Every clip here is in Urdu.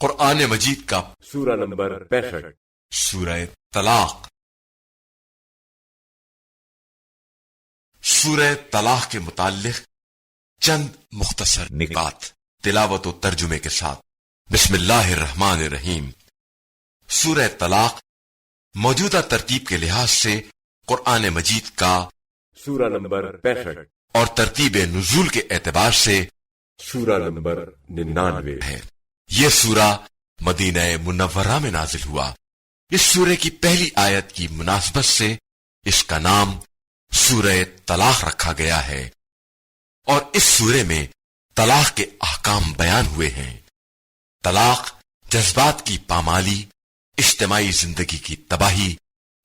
قرآن مجید کا سورہ نمبر 65 سورہ طلاق۔ سورہ طلاق کے متعلق چند مختصر نکات تلاوت و ترجمے کے ساتھ۔ بسم اللہ الرحمن الرحیم۔ سورہ طلاق موجودہ ترتیب کے لحاظ سے قرآن مجید کا سورہ نمبر 65 اور ترتیب نزول کے اعتبار سے سورہ نمبر 99 ہے۔ یہ سورہ مدینہ منورہ میں نازل ہوا۔ اس سورہ کی پہلی آیت کی مناسبت سے اس کا نام سورہ طلاق رکھا گیا ہے، اور اس سورہ میں طلاق کے احکام بیان ہوئے ہیں۔ طلاق جذبات کی پامالی، اجتماعی زندگی کی تباہی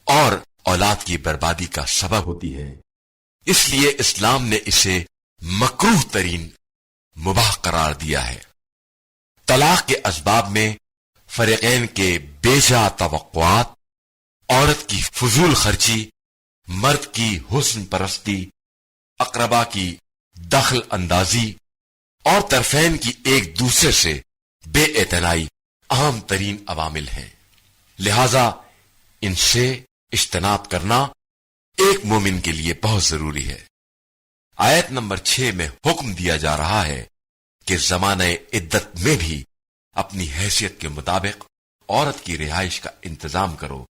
اور اولاد کی بربادی کا سبب ہوتی ہے، اس لیے اسلام نے اسے مکروہ ترین مباح قرار دیا ہے۔ طلاق کے اسباب میں فریقین کے بیجا توقعات، عورت کی فضول خرچی، مرد کی حسن پرستی، اقربا کی دخل اندازی اور طرفین کی ایک دوسرے سے بے اعتنائی اہم ترین عوامل ہیں، لہذا ان سے اجتناب کرنا ایک مومن کے لیے بہت ضروری ہے۔ آیت نمبر 6 میں حکم دیا جا رہا ہے کہ زمانہ عدت میں بھی اپنی حیثیت کے مطابق عورت کی رہائش کا انتظام کرو،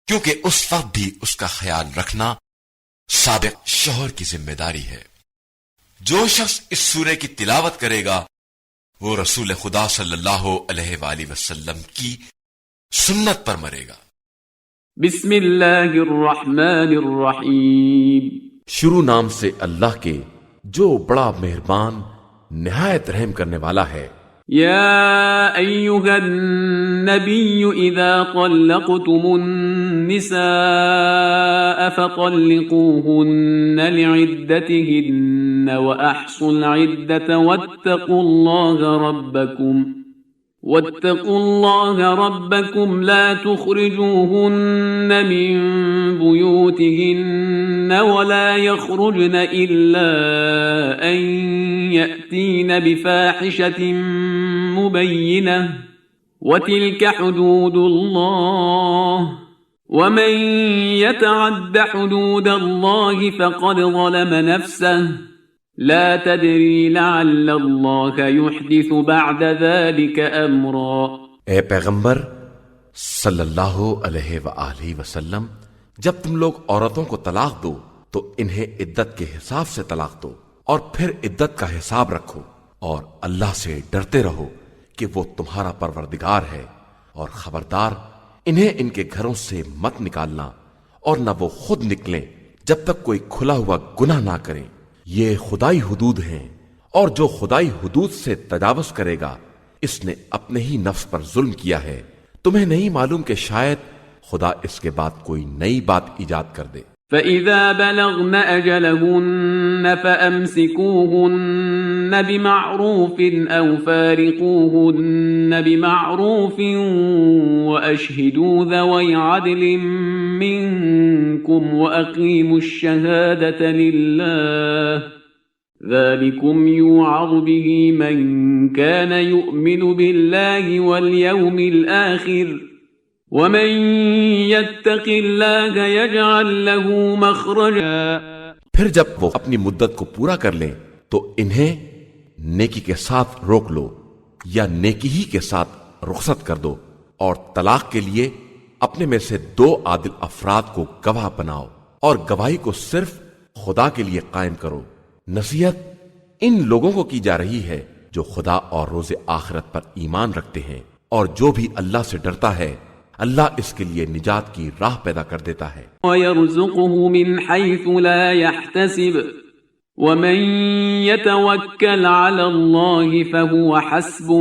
کیونکہ اس وقت بھی اس کا خیال رکھنا سابق شوہر کی ذمہ داری ہے۔ جو شخص اس سورہ کی تلاوت کرے گا وہ رسول خدا صلی اللہ علیہ وآلہ وسلم کی سنت پر مرے گا۔ بسم اللہ الرحمن الرحیم۔ شروع نام سے اللہ کے جو بڑا مہربان نہایت رحم کرنے والا ہے۔ یا ایہا النبی اذا طلقتم النساء فطلقوهن لعدتهن واحصوا العدة واتقوا الله ربكم لا تخرجوهن من بيوتهن ولا يخرجن إلا أن يأتين بفاحشة مبينة وتلك حدود الله ومن يتعد حدود الله فقد ظلم نفسه لا تدری لعل اللہ یحدث بعد ذلك امرا۔ اے پیغمبر صلی اللہ علیہ وآلہ وسلم، جب تم لوگ عورتوں کو طلاق دو تو انہیں عدت کے حساب سے طلاق دو، اور پھر عدت کا حساب رکھو، اور اللہ سے ڈرتے رہو کہ وہ تمہارا پروردگار ہے، اور خبردار انہیں ان کے گھروں سے مت نکالنا، اور نہ وہ خود نکلیں جب تک کوئی کھلا ہوا گناہ نہ کریں۔ یہ خدائی حدود ہیں، اور جو خدائی حدود سے تجاوز کرے گا اس نے اپنے ہی نفس پر ظلم کیا ہے۔ تمہیں نہیں معلوم کہ شاید خدا اس کے بعد کوئی نئی بات ایجاد کر دے۔ فَإِذَا بَلَغْنَ أَجَلَهُنَّ فَأَمْسِكُوهُنَّ بِمَعْرُوفٍ أَوْ فَارِقُوهُنَّ بِمَعْرُوفٍ وَأَشْهِدُوا ذَوَيْ عَدْلٍ مِّنكُمْ وَأَقِيمُوا الشَّهَادَةَ لِلَّهِ ذَلِكُمْ يُوعَظُ بِهِ مَن كَانَ يُؤْمِنُ بِاللَّهِ وَالْيَوْمِ الْآخِرِ وَمَن يَتَّقِ اللَّهَ يَجْعَل لَّهُ مَخْرَجًا۔ پھر جب وہ اپنی مدت کو پورا کر لیں تو انہیں نیکی کے ساتھ روک لو یا نیکی ہی کے ساتھ رخصت کر دو، اور طلاق کے لیے اپنے میں سے 2 عادل افراد کو گواہ بناؤ، اور گواہی کو صرف خدا کے لیے قائم کرو۔ نصیحت ان لوگوں کو کی جا رہی ہے جو خدا اور روز آخرت پر ایمان رکھتے ہیں، اور جو بھی اللہ سے ڈرتا ہے اللہ اس کے لیے نجات کی راہ پیدا کر دیتا ہے۔ وَيَرْزُقُهُ مِنْ حَيْثُ لَا يَحْتَسِبُ وَمَن يَتَوَكَّلْ عَلَى اللَّهِ فَهُوَ حَسْبُهُ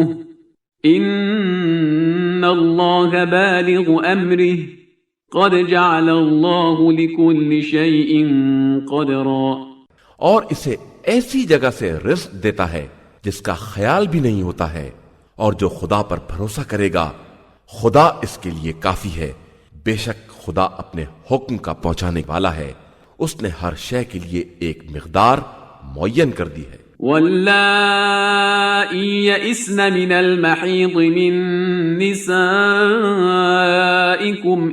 إِنَّ اللَّهَ بَالِغُ أَمْرِهِ قَدْ جَعَلَ اللَّهُ لِكُلِّ شَيْءٍ قَدْرًا۔ اور اسے ایسی جگہ سے رزق دیتا ہے جس کا خیال بھی نہیں ہوتا ہے، اور جو خدا پر بھروسہ کرے گا خدا اس کے لیے کافی ہے۔ بے شک خدا اپنے حکم کا پہنچانے والا ہے، اس نے ہر شے کے لیے ایک مقدار معین کر دی ہے۔ واللائي يئسن من المحيض من نسائكم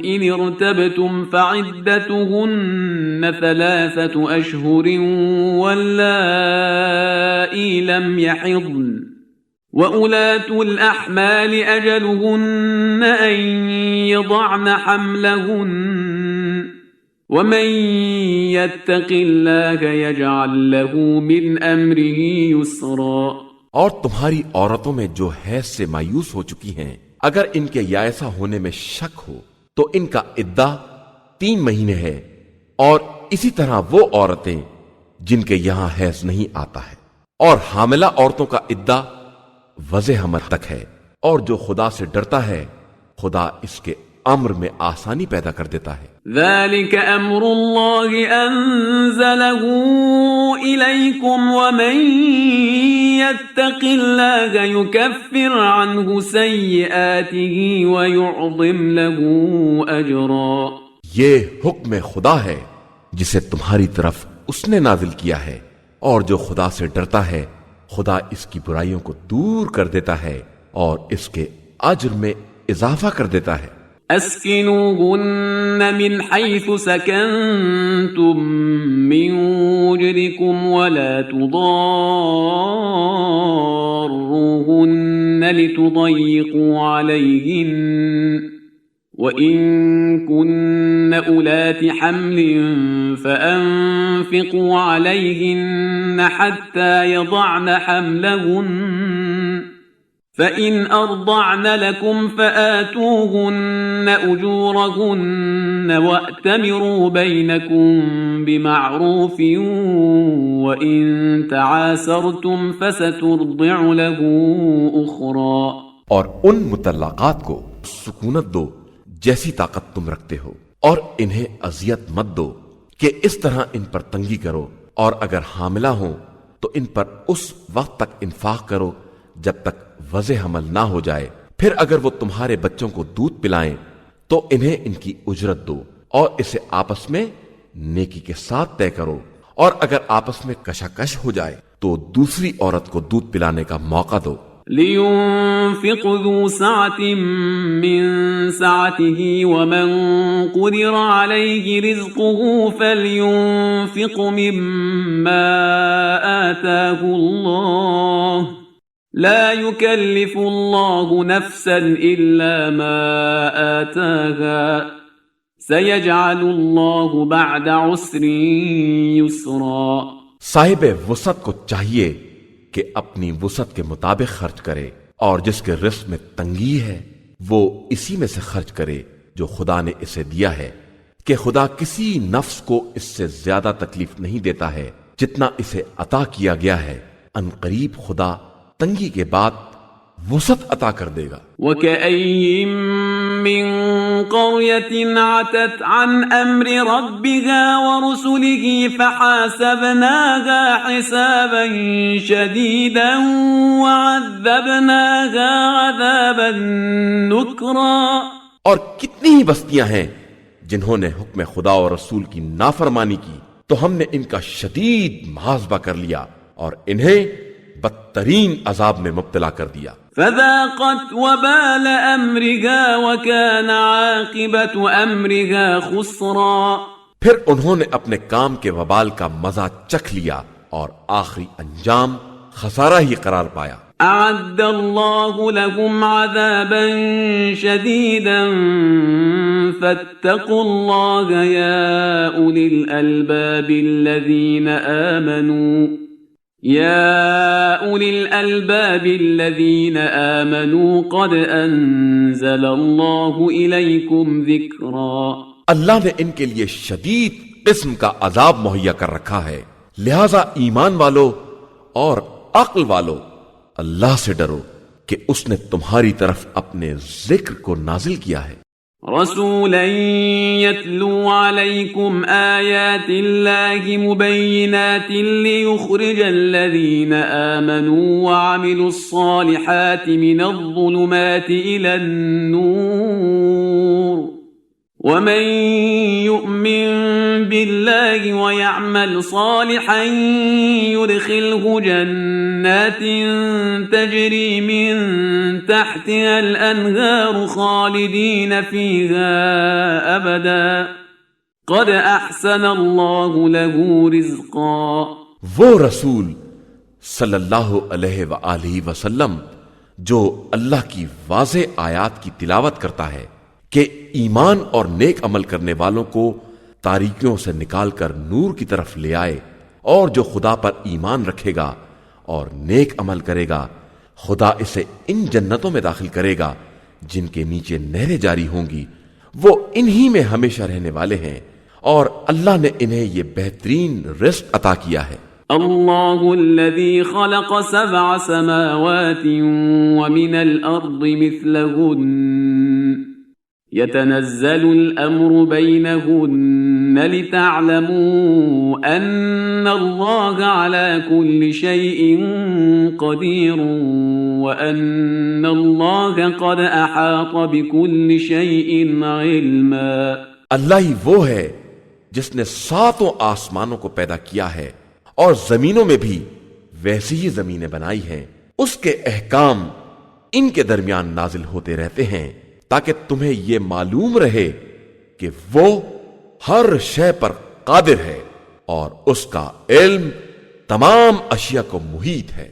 إن ارتبتم فعدتهن 3 أشهر واللائي لم يحضن وأولاة الأحمال أجلهن أن يضعن حملهن ومن يتق الله يجعل له من امره يسرا. اور تمہاری عورتوں میں جو حیض سے مایوس ہو چکی ہیں اگر ان کے یائسہ ہونے میں شک ہو تو ان کا عدہ 3 مہینے ہے، اور اسی طرح وہ عورتیں جن کے یہاں حیض نہیں آتا ہے، اور حاملہ عورتوں کا عدہ وضع حمل تک ہے، اور جو خدا سے ڈرتا ہے خدا اس کے امر میں آسانی پیدا کر دیتا ہے. ذلك امر الله انزله اليكم ومن يتق الله يكفر عنه سيئاته ويعظم له اجرا. یہ حکم خدا ہے جسے تمہاری طرف اس نے نازل کیا ہے، اور جو خدا سے ڈرتا ہے خدا اس کی برائیوں کو دور کر دیتا ہے اور اس کے اجر میں اضافہ کر دیتا ہے. اسكنوهن من حيث سكنتم من وجدكم ولا تضاروهن لتضيقوا عليهن وإن كن أولات حمل فأنفقوا عليهن حتى يضعن حملهن فإن أرضعن لكم فآتوهن أجورهن وأتمروا بينكم بمعروف وإن تعاسرتم فسترضع له أخرى. اور ان مطلقات کو سکونت دو جیسی طاقت تم رکھتے ہو، اور انہیں اذیت مت دو کہ اس طرح ان پر تنگی کرو، اور اگر حاملہ ہوں تو ان پر اس وقت تک انفاق کرو جب تک وضع حمل نہ ہو جائے. پھر اگر وہ تمہارے بچوں کو دودھ پلائیں تو انہیں ان کی اجرت دو، اور اسے آپس میں نیکی کے ساتھ طے کرو. اور اگر آپس میں کشاکش ہو جائے تو دوسری عورت کو دودھ پلانے کا موقع دو. لينفق ذو سعة من سعته ومن قدر عليه رزقه فلينفق مما آتاه الله لا يكلف الله نفسا إلا ما آتاها سيجعل الله بعد عسر يسرا. صاحب وسعت کو چاہیے کہ اپنی وسعت کے مطابق خرچ کرے، اور جس کے رزق میں تنگی ہے وہ اسی میں سے خرچ کرے جو خدا نے اسے دیا ہے، کہ خدا کسی نفس کو اس سے زیادہ تکلیف نہیں دیتا ہے جتنا اسے عطا کیا گیا ہے. ان قریب خدا تنگی کے بعد وسعت عطا کر دے گا. وَكَأَيٍّ مِّن قَرْيَةٍ عَتَتْ عَنْ أَمْرِ رَبِّهَا وَرُسُلِهِ فَحَاسَبْنَاهَا حِسَابًا شَدِيدًا وَعَذَّبْنَاهَا عَذَابًا نُكْرًا. اور کتنی ہی بستیاں ہیں جنہوں نے حکم خدا اور رسول کی نافرمانی کی تو ہم نے ان کا شدید محاسبہ کر لیا اور انہیں بدترین عذاب میں مبتلا کر دیا. فذاقت وبال امرها وكان عاقبة امرها خسرا. پھر انہوں نے اپنے کام کے وبال کا مزہ چکھ لیا اور آخری انجام خسارہ ہی قرار پایا. اعد الله لهم عذابا شديدا فاتقوا الله يا اولي الالباب الذين آمنوا يا أولي الألباب الذين آمنوا قد أنزل الله إليكم ذكرا. اللہ نے ان کے لیے شدید قسم کا عذاب مہیا کر رکھا ہے، لہذا ایمان والو اور عقل والو اللہ سے ڈرو کہ اس نے تمہاری طرف اپنے ذکر کو نازل کیا ہے. رسولا يتلو عليكم آيات الله مبينات ليخرج الذين آمنوا وعملوا الصالحات من الظلمات إلى النور ومن يؤمن بالله ويعمل صالحا يدخله جنات تجري من تحتها الأنهار خالدين فيها أبدا قد أحسن الله له رزقا. وہ رسول صلی اللہ علیہ وآلہ وسلم جو اللہ کی واضح آیات کی تلاوت کرتا ہے کہ ایمان اور نیک عمل کرنے والوں کو تاریکیوں سے نکال کر نور کی طرف لے آئے، اور جو خدا پر ایمان رکھے گا اور نیک عمل کرے گا خدا اسے ان جنتوں میں داخل کرے گا جن کے نیچے نہریں جاری ہوں گی، وہ انہی میں ہمیشہ رہنے والے ہیں، اور اللہ نے انہیں یہ بہترین رزق عطا کیا ہے. اللہ الذي خلق 7 سماوات ومن الأرض مثلهن يتنزل الأمر بينهن لتعلموا أن الله على كل شيء قدير وأن الله قد أحاط بكل شيء علما. اللہ ہی وہ ہے جس نے 7 آسمانوں کو پیدا کیا ہے اور زمینوں میں بھی ویسی ہی زمینیں بنائی ہیں. اس کے احکام ان کے درمیان نازل ہوتے رہتے ہیں تاکہ تمہیں یہ معلوم رہے کہ وہ ہر شے پر قادر ہے اور اس کا علم تمام اشیاء کو محیط ہے.